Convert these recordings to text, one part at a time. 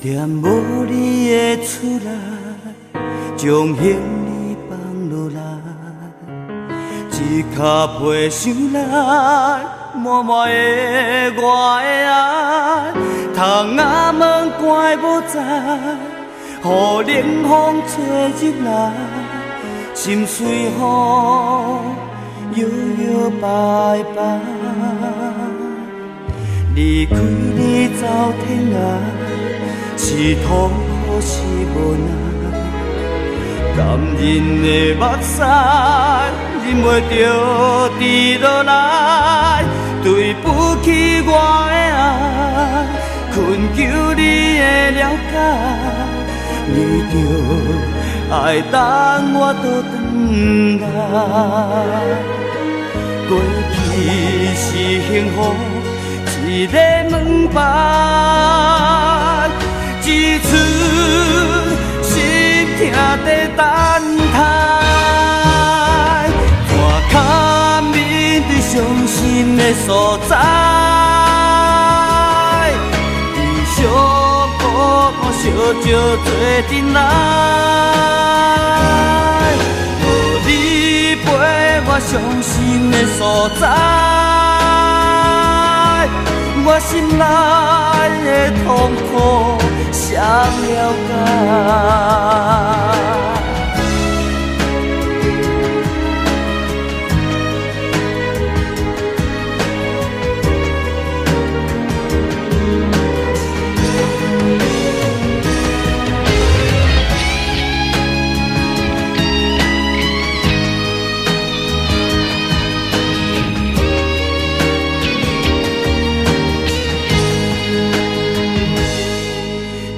点无你的厝内，将行李放落来，一脚陪上来，满满的我的爱，窗仔门关无在，予冷风吹入来，心随风摇摇摆摆。离开你走天涯，是痛苦是无奈，感人的目屎忍袂着滴落来，对不起我的爱，困求你的了解，你着爱等我倒转来，过去是幸福。一个门牌，一寸心痛在等待，看卡面对伤心的所在，悲伤苦恼烧酒做阵来，无你陪我伤心的所在。我心内的痛苦，谁了解？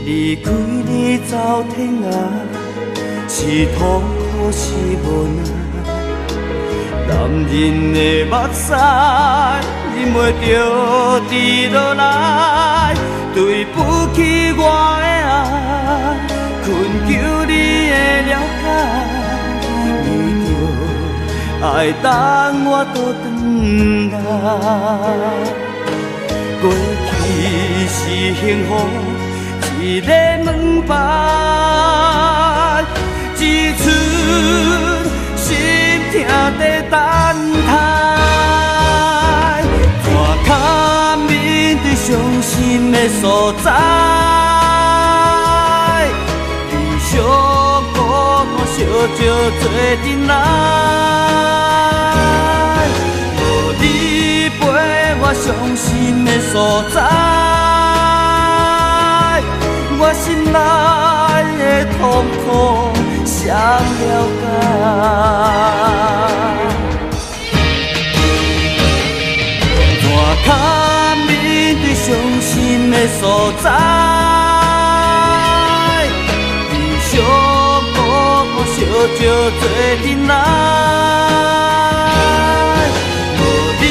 离开你走天涯，是痛苦是无奈，男人的目屎忍袂着滴落来，对不起我的爱，困求你的了解，你着爱等我倒转来，过去是幸福。一个门牌，一寸心痛在等待，看卡面对伤心的所在，悲伤苦恼烧酒做阵来，无你陪我伤心的所在。我心内的痛苦，谁了解？大脚面对伤心的所在，悲伤苦恼烧酒做阵来，无你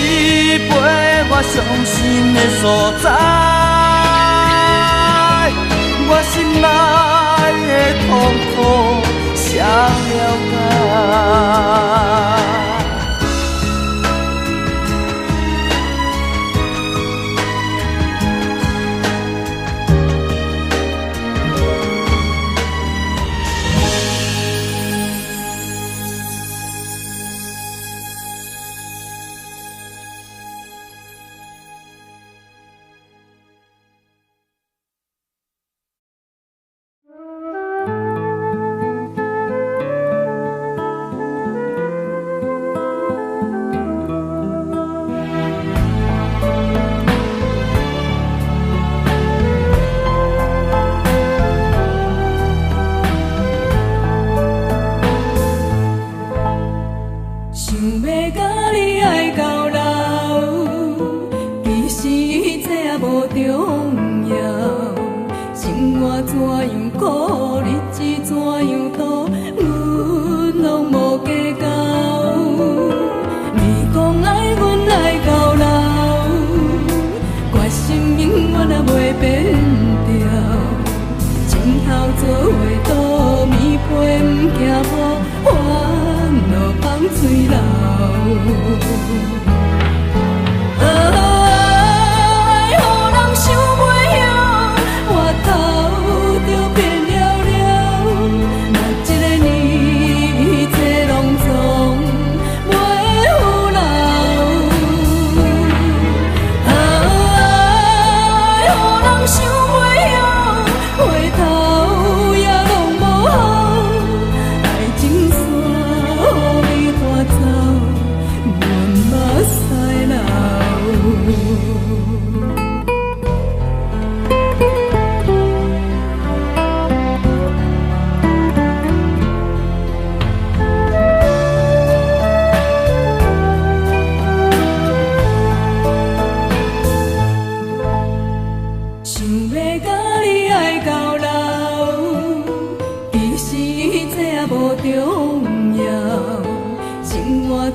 陪我伤心的所在。我心内的痛苦，谁了解？爱予人想袂晓，我头。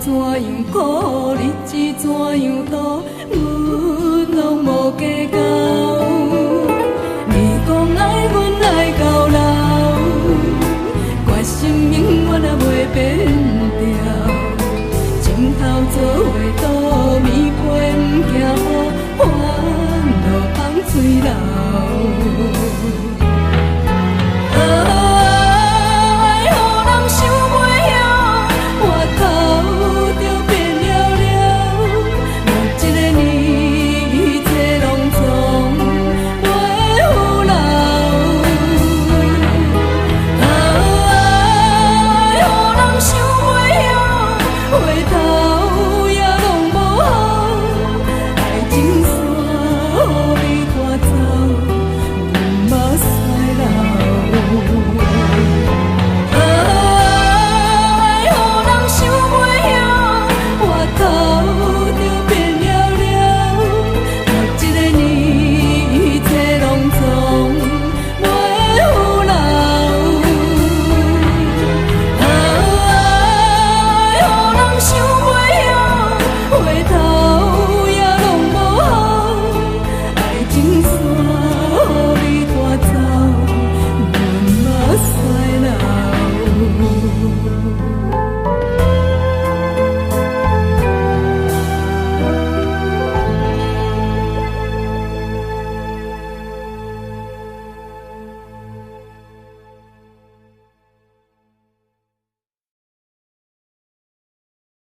怎样苦，日子怎样度，阮拢无计较。你讲爱阮爱到老，决心永远也袂变调。情头做伙度，棉被不惊雨，烦恼放嘴流。